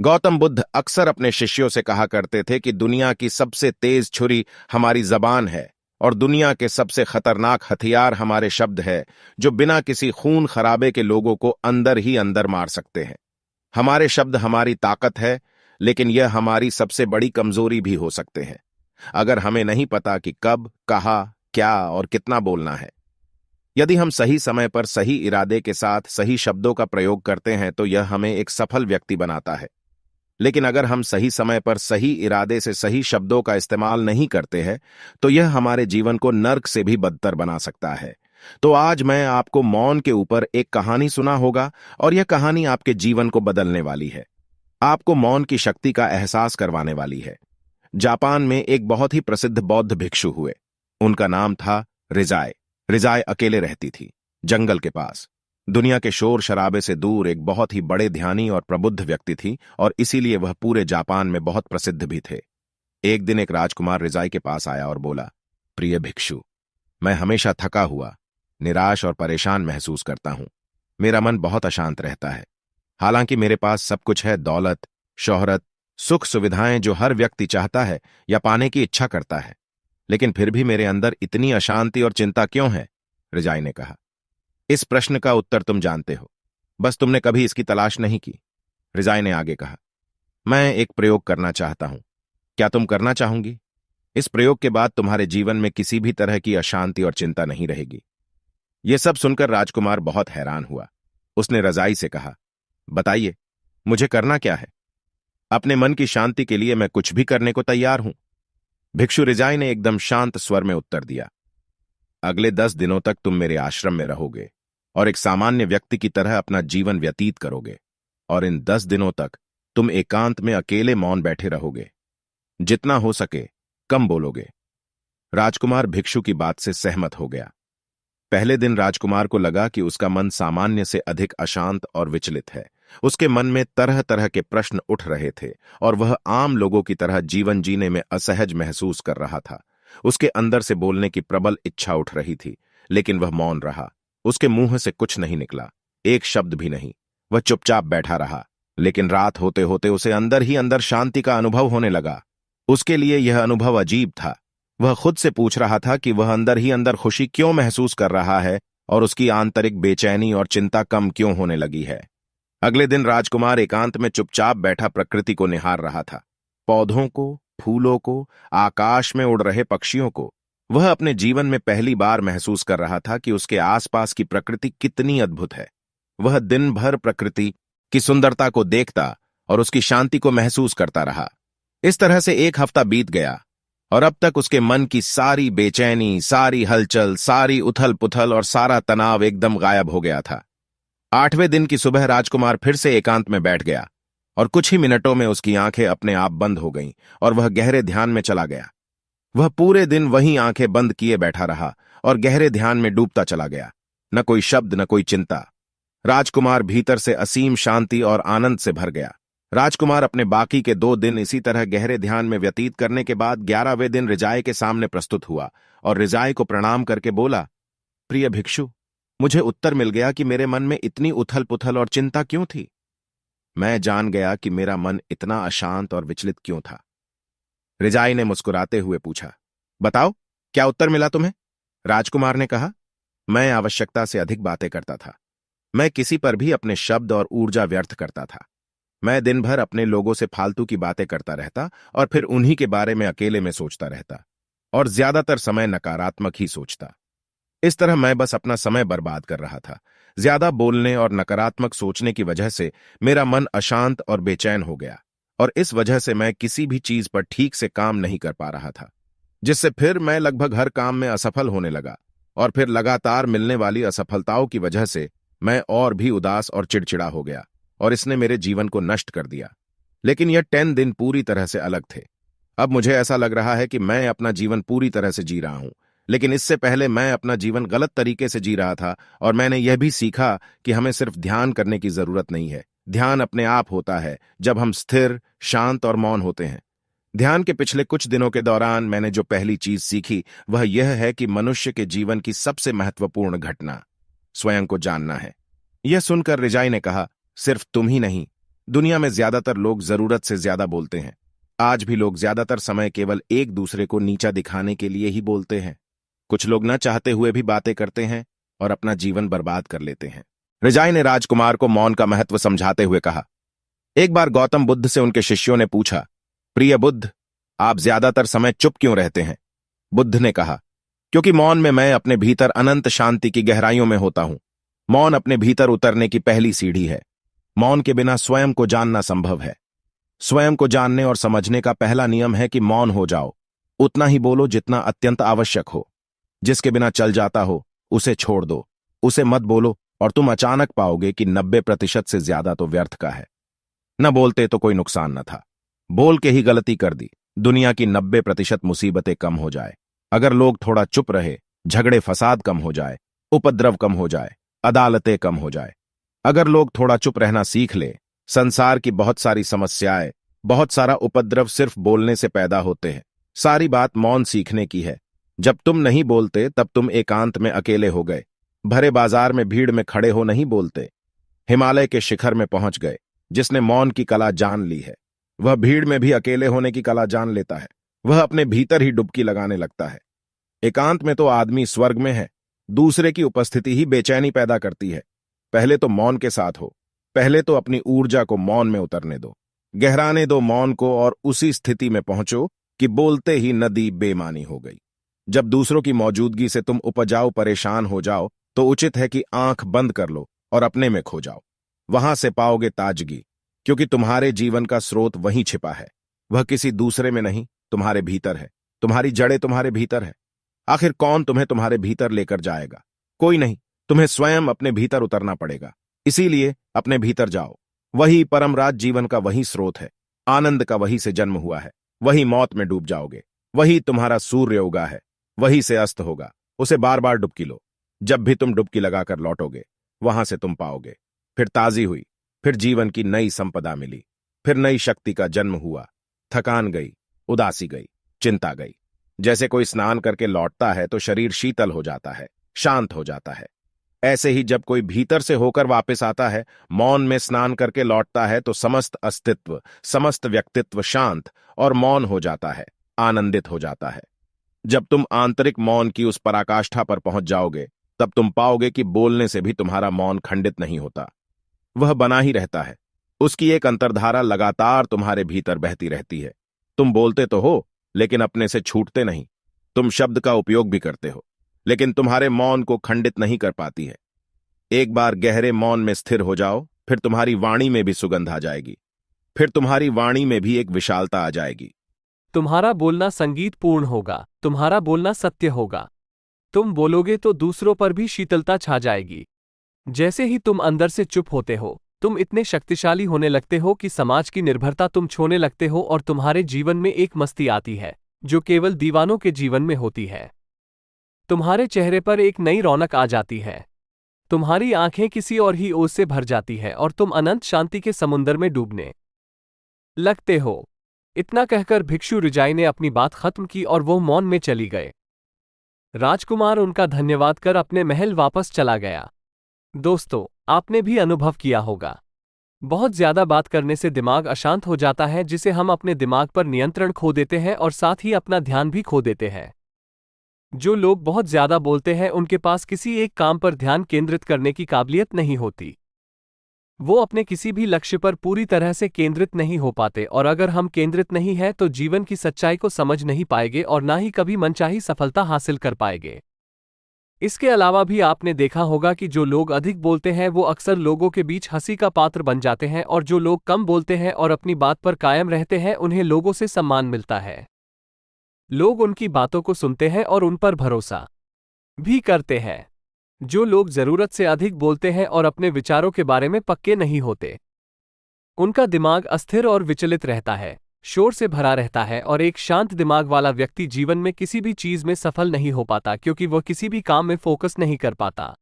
गौतम बुद्ध अक्सर अपने शिष्यों से कहा करते थे कि दुनिया की सबसे तेज छुरी हमारी जबान है और दुनिया के सबसे खतरनाक हथियार हमारे शब्द है, जो बिना किसी खून खराबे के लोगों को अंदर ही अंदर मार सकते हैं। हमारे शब्द हमारी ताकत है, लेकिन यह हमारी सबसे बड़ी कमजोरी भी हो सकते हैं अगर हमें नहीं पता कि कब, कहाँ, क्या और कितना बोलना है। यदि हम सही समय पर सही इरादे के साथ सही शब्दों का प्रयोग करते हैं तो यह हमें एक सफल व्यक्ति बनाता है। लेकिन अगर हम सही समय पर सही इरादे से सही शब्दों का इस्तेमाल नहीं करते हैं तो यह हमारे जीवन को नर्क से भी बदतर बना सकता है। तो आज मैं आपको मौन के ऊपर एक कहानी सुना होगा और यह कहानी आपके जीवन को बदलने वाली है, आपको मौन की शक्ति का एहसास करवाने वाली है। जापान में एक बहुत ही प्रसिद्ध बौद्ध भिक्षु हुए। उनका नाम था रिजाई। रिजाई अकेले रहती थी, जंगल के पास। दुनिया के शोर शराबे से दूर एक बहुत ही बड़े ध्यानी और प्रबुद्ध व्यक्ति थी और इसीलिए वह पूरे जापान में बहुत प्रसिद्ध भी थे। एक दिन एक राजकुमार रिजाई के पास आया और बोला, प्रिय भिक्षु, मैं हमेशा थका हुआ, निराश और परेशान महसूस करता हूं। मेरा मन बहुत अशांत रहता है। हालांकि मेरे पास सब कुछ है, दौलत, शोहरत, सुख सुविधाएं जो हर व्यक्ति चाहता है या पाने की इच्छा करता है, लेकिन फिर भी मेरे अंदर इतनी अशांति और चिंता क्यों है? रिजाई ने कहा। इस प्रश्न का उत्तर तुम जानते हो, बस तुमने कभी इसकी तलाश नहीं की। रिजाई ने आगे कहा, मैं एक प्रयोग करना चाहता हूं, क्या तुम करना चाहूंगी? इस प्रयोग के बाद तुम्हारे जीवन में किसी भी तरह की अशांति और चिंता नहीं रहेगी। यह सब सुनकर राजकुमार बहुत हैरान हुआ। उसने रजाई से कहा, बताइए, मुझे करना क्या है? अपने मन की शांति के लिए मैं कुछ भी करने को तैयार हूं। भिक्षु रिजाई ने एकदम शांत स्वर में उत्तर दिया, अगले 10 दिनों तक तुम मेरे आश्रम में रहोगे और एक सामान्य व्यक्ति की तरह अपना जीवन व्यतीत करोगे, और इन 10 दिनों तक तुम एकांत में अकेले मौन बैठे रहोगे। जितना हो सके कम बोलोगे। राजकुमार भिक्षु की बात से सहमत हो गया। पहले दिन राजकुमार को लगा कि उसका मन सामान्य से अधिक अशांत और विचलित है। उसके मन में तरह तरह के प्रश्न उठ रहे थे और वह आम लोगों की तरह जीवन जीने में असहज महसूस कर रहा था। उसके अंदर से बोलने की प्रबल इच्छा उठ रही थी, लेकिन वह मौन रहा। उसके मुंह से कुछ नहीं निकला, एक शब्द भी नहीं। वह चुपचाप बैठा रहा। लेकिन रात होते होते उसे अंदर ही अंदर शांति का अनुभव होने लगा। उसके लिए यह अनुभव अजीब था। वह खुद से पूछ रहा था कि वह अंदर ही अंदर खुशी क्यों महसूस कर रहा है और उसकी आंतरिक बेचैनी और चिंता कम क्यों होने लगी है। अगले दिन राजकुमार एकांत में चुपचाप बैठा प्रकृति को निहार रहा था, पौधों को, फूलों को, आकाश में उड़ रहे पक्षियों को। वह अपने जीवन में पहली बार महसूस कर रहा था कि उसके आसपास की प्रकृति कितनी अद्भुत है। वह दिन भर प्रकृति की सुंदरता को देखता और उसकी शांति को महसूस करता रहा। इस तरह से एक हफ्ता बीत गया और अब तक उसके मन की सारी बेचैनी, सारी हलचल, सारी उथल पुथल और सारा तनाव एकदम गायब हो गया था। 8वें दिन की सुबह राजकुमार फिर से एकांत में बैठ गया और कुछ ही मिनटों में उसकी आंखें अपने आप बंद हो गईं और वह गहरे ध्यान में चला गया। वह पूरे दिन वहीं आंखें बंद किए बैठा रहा और गहरे ध्यान में डूबता चला गया। न कोई शब्द, न कोई चिंता। राजकुमार भीतर से असीम शांति और आनंद से भर गया। राजकुमार अपने बाकी के 2 दिन इसी तरह गहरे ध्यान में व्यतीत करने के बाद 11वें दिन रिजाई के सामने प्रस्तुत हुआ और रिजाई को प्रणाम करके बोला, प्रिय भिक्षु, मुझे उत्तर मिल गया कि मेरे मन में इतनी उथल पुथल और चिंता क्यों थी। मैं जान गया कि मेरा मन इतना अशांत और विचलित क्यों था। रिजाई ने मुस्कुराते हुए पूछा, बताओ, क्या उत्तर मिला तुम्हें? राजकुमार ने कहा, मैं आवश्यकता से अधिक बातें करता था। मैं किसी पर भी अपने शब्द और ऊर्जा व्यर्थ करता था। मैं दिन भर अपने लोगों से फालतू की बातें करता रहता और फिर उन्हीं के बारे में अकेले में सोचता रहता और ज्यादातर समय नकारात्मक ही सोचता। इस तरह मैं बस अपना समय बर्बाद कर रहा था। ज्यादा बोलने और नकारात्मक सोचने की वजह से मेरा मन अशांत और बेचैन हो गया और इस वजह से मैं किसी भी चीज पर ठीक से काम नहीं कर पा रहा था, जिससे फिर मैं लगभग हर काम में असफल होने लगा और फिर लगातार मिलने वाली असफलताओं की वजह से मैं और भी उदास और चिड़चिड़ा हो गया और इसने मेरे जीवन को नष्ट कर दिया। लेकिन यह 10 दिन पूरी तरह से अलग थे। अब मुझे ऐसा लग रहा है कि मैं अपना जीवन पूरी तरह से जी रहा हूं, लेकिन इससे पहले मैं अपना जीवन गलत तरीके से जी रहा था और मैंने यह भी सीखा कि हमें सिर्फ ध्यान करने की जरूरत नहीं है। ध्यान अपने आप होता है जब हम स्थिर, शांत और मौन होते हैं। ध्यान के पिछले कुछ दिनों के दौरान मैंने जो पहली चीज सीखी वह यह है कि मनुष्य के जीवन की सबसे महत्वपूर्ण घटना स्वयं को जानना है। यह सुनकर रिजाई ने कहा, सिर्फ तुम ही नहीं, दुनिया में ज्यादातर लोग जरूरत से ज्यादा बोलते हैं। आज भी लोग ज्यादातर समय केवल एक दूसरे को नीचा दिखाने के लिए ही बोलते हैं। कुछ लोग न चाहते हुए भी बातें करते हैं और अपना जीवन बर्बाद कर लेते हैं। रिजाई ने राजकुमार को मौन का महत्व समझाते हुए कहा। एक बार गौतम बुद्ध से उनके शिष्यों ने पूछा, प्रिय बुद्ध, आप ज्यादातर समय चुप क्यों रहते हैं? बुद्ध ने कहा, क्योंकि मौन में मैं अपने भीतर अनंत शांति की गहराइयों में होता हूं। मौन अपने भीतर उतरने की पहली सीढ़ी है। मौन के बिना स्वयं को जानना संभव है। स्वयं को जानने और समझने का पहला नियम है कि मौन हो जाओ। उतना ही बोलो जितना अत्यंत आवश्यक हो। जिसके बिना चल जाता हो उसे छोड़ दो, उसे मत बोलो, और तुम अचानक पाओगे कि 90% से ज्यादा तो व्यर्थ का है। न बोलते तो कोई नुकसान न था, बोल के ही गलती कर दी, दुनिया की 90% मुसीबतें कम हो जाए। अगर लोग थोड़ा चुप रहे, झगड़े फसाद कम हो जाए, उपद्रव कम हो जाए, अदालतें कम हो जाए। अगर लोग थोड़ा चुप रहना सीख ले, संसार की बहुत सारी समस्याएं, बहुत सारा उपद्रव सिर्फ बोलने से पैदा होते हैं। सारी बात मौन सीखने की है। जब तुम नहीं बोलते तब तुम एकांत में अकेले हो गए, भरे बाजार में भीड़ में खड़े हो नहीं बोलते। हिमालय के शिखर में पहुंच गए। जिसने मौन की कला जान ली है वह भीड़ में भी अकेले होने की कला जान लेता है। वह अपने भीतर ही डुबकी लगाने लगता है। एकांत में तो आदमी स्वर्ग में है। दूसरे की उपस्थिति ही बेचैनी पैदा करती है। पहले तो मौन के साथ हो। पहले तो अपनी ऊर्जा को मौन में उतरने दो, गहराने दो मौन को, और उसी स्थिति में पहुंचो कि बोलते ही नदी बेमानी हो गई। जब दूसरों की मौजूदगी से तुम उपजाऊ परेशान हो जाओ तो उचित है कि आंख बंद कर लो और अपने में खो जाओ। वहां से पाओगे ताजगी, क्योंकि तुम्हारे जीवन का स्रोत वहीं छिपा है। वह किसी दूसरे में नहीं, तुम्हारे भीतर है। तुम्हारी जड़ें तुम्हारे भीतर है। आखिर कौन तुम्हें तुम्हारे भीतर लेकर जाएगा? कोई नहीं। तुम्हें स्वयं अपने भीतर उतरना पड़ेगा। इसीलिए अपने भीतर जाओ। वही परमराज जीवन का वही स्रोत है। आनंद का वही से जन्म हुआ है। वही मौत में डूब जाओगे। वही तुम्हारा सूर्य उगा है, वही से अस्त होगा। उसे बार बार डुबकी लो। जब भी तुम डुबकी लगाकर लौटोगे वहां से तुम पाओगे, फिर ताजी हुई, फिर जीवन की नई संपदा मिली, फिर नई शक्ति का जन्म हुआ। थकान गई, उदासी गई, चिंता गई। जैसे कोई स्नान करके लौटता है तो शरीर शीतल हो जाता है, शांत हो जाता है। ऐसे ही जब कोई भीतर से होकर वापस आता है, मौन में स्नान करके लौटता है, तो समस्त अस्तित्व, समस्त व्यक्तित्व शांत और मौन हो जाता है, आनंदित हो जाता है। जब तुम आंतरिक मौन की उस पराकाष्ठा पर पहुंच जाओगे तब तुम पाओगे कि बोलने से भी तुम्हारा मौन खंडित नहीं होता। वह बना ही रहता है। उसकी एक अंतर्धारा लगातार तुम्हारे भीतर बहती रहती है। तुम बोलते तो हो लेकिन अपने से छूटते नहीं। तुम शब्द का उपयोग भी करते हो लेकिन तुम्हारे मौन को खंडित नहीं कर पाती है। एक बार गहरे मौन में स्थिर हो जाओ, फिर तुम्हारी वाणी में भी सुगंध आ जाएगी। फिर तुम्हारी वाणी में भी एक विशालता आ जाएगी। तुम्हारा बोलना संगीतपूर्ण होगा, तुम्हारा बोलना सत्य होगा। तुम बोलोगे तो दूसरों पर भी शीतलता छा जाएगी। जैसे ही तुम अंदर से चुप होते हो, तुम इतने शक्तिशाली होने लगते हो कि समाज की निर्भरता तुम छोड़ने लगते हो और तुम्हारे जीवन में एक मस्ती आती है जो केवल दीवानों के जीवन में होती है। तुम्हारे चेहरे पर एक नई रौनक आ जाती है। तुम्हारी आंखें किसी और ही ओर से भर जाती है और तुम अनंत शांति के समुंदर में डूबने लगते हो। इतना कहकर भिक्षु रिजाई ने अपनी बात खत्म की और वो मौन में चली गए। राजकुमार उनका धन्यवाद कर अपने महल वापस चला गया। दोस्तों, आपने भी अनुभव किया होगा, बहुत ज्यादा बात करने से दिमाग अशांत हो जाता है, जिसे हम अपने दिमाग पर नियंत्रण खो देते हैं और साथ ही अपना ध्यान भी खो देते हैं। जो लोग बहुत ज्यादा बोलते हैं उनके पास किसी एक काम पर ध्यान केंद्रित करने की काबिलियत नहीं होती। वो अपने किसी भी लक्ष्य पर पूरी तरह से केंद्रित नहीं हो पाते, और अगर हम केंद्रित नहीं हैं तो जीवन की सच्चाई को समझ नहीं पाएंगे और ना ही कभी मनचाही सफलता हासिल कर पाएंगे। इसके अलावा भी आपने देखा होगा कि जो लोग अधिक बोलते हैं वो अक्सर लोगों के बीच हंसी का पात्र बन जाते हैं, और जो लोग कम बोलते हैं और अपनी बात पर कायम रहते हैं उन्हें लोगों से सम्मान मिलता है। लोग उनकी बातों को सुनते हैं और उन पर भरोसा भी करते हैं। जो लोग जरूरत से अधिक बोलते हैं और अपने विचारों के बारे में पक्के नहीं होते, उनका दिमाग अस्थिर और विचलित रहता है, शोर से भरा रहता है, और एक शांत दिमाग वाला व्यक्ति जीवन में किसी भी चीज में सफल नहीं हो पाता, क्योंकि वह किसी भी काम में फोकस नहीं कर पाता।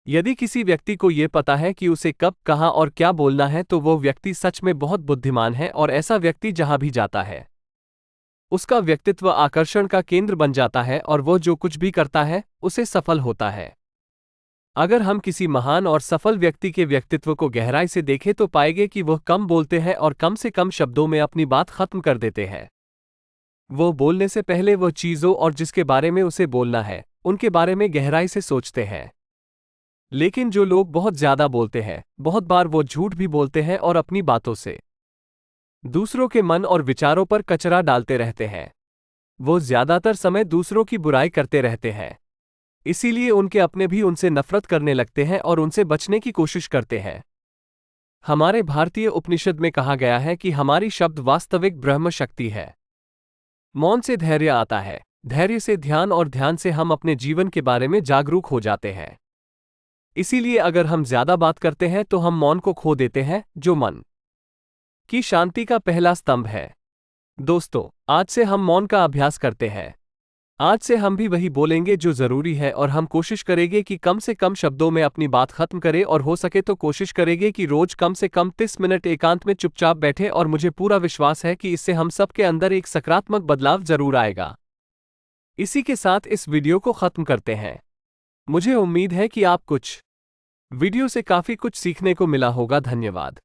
यदि किसी व्यक्ति को यह पता है कि उसे कब, कहां और क्या बोलना है, तो वो व्यक्ति सच में बहुत बुद्धिमान है, और ऐसा व्यक्ति जहां भी जाता है उसका व्यक्तित्व आकर्षण का केंद्र बन जाता है और वह जो कुछ भी करता है उसे सफल होता है। अगर हम किसी महान और सफल व्यक्ति के व्यक्तित्व को गहराई से देखें तो पाएंगे कि वह कम बोलते हैं और कम से कम शब्दों में अपनी बात खत्म कर देते हैं। वो बोलने से पहले वह चीज़ों और जिसके बारे में उसे बोलना है उनके बारे में गहराई से सोचते हैं। लेकिन जो लोग बहुत ज्यादा बोलते हैं, बहुत बार वो झूठ भी बोलते हैं और अपनी बातों से दूसरों के मन और विचारों पर कचरा डालते रहते हैं। वो ज्यादातर समय दूसरों की बुराई करते रहते हैं, इसीलिए उनके अपने भी उनसे नफरत करने लगते हैं और उनसे बचने की कोशिश करते हैं। हमारे भारतीय उपनिषद में कहा गया है कि हमारी शब्द वास्तविक ब्रह्म शक्ति है। मौन से धैर्य आता है, धैर्य से ध्यान और ध्यान से हम अपने जीवन के बारे में जागरूक हो जाते हैं। इसीलिए अगर हम ज्यादा बात करते हैं तो हम मौन को खो देते हैं, जो मन की शांति का पहला स्तंभ है। दोस्तों, आज से हम मौन का अभ्यास करते हैं। आज से हम भी वही बोलेंगे जो जरूरी है और हम कोशिश करेंगे कि कम से कम शब्दों में अपनी बात खत्म करें और हो सके तो कोशिश करेंगे कि रोज कम से कम 30 मिनट एकांत में चुपचाप बैठे और मुझे पूरा विश्वास है कि इससे हम सबके अंदर एक सकारात्मक बदलाव जरूर आएगा। इसी के साथ इस वीडियो को खत्म करते हैं। मुझे उम्मीद है कि आप वीडियो से काफी कुछ सीखने को मिला होगा। धन्यवाद।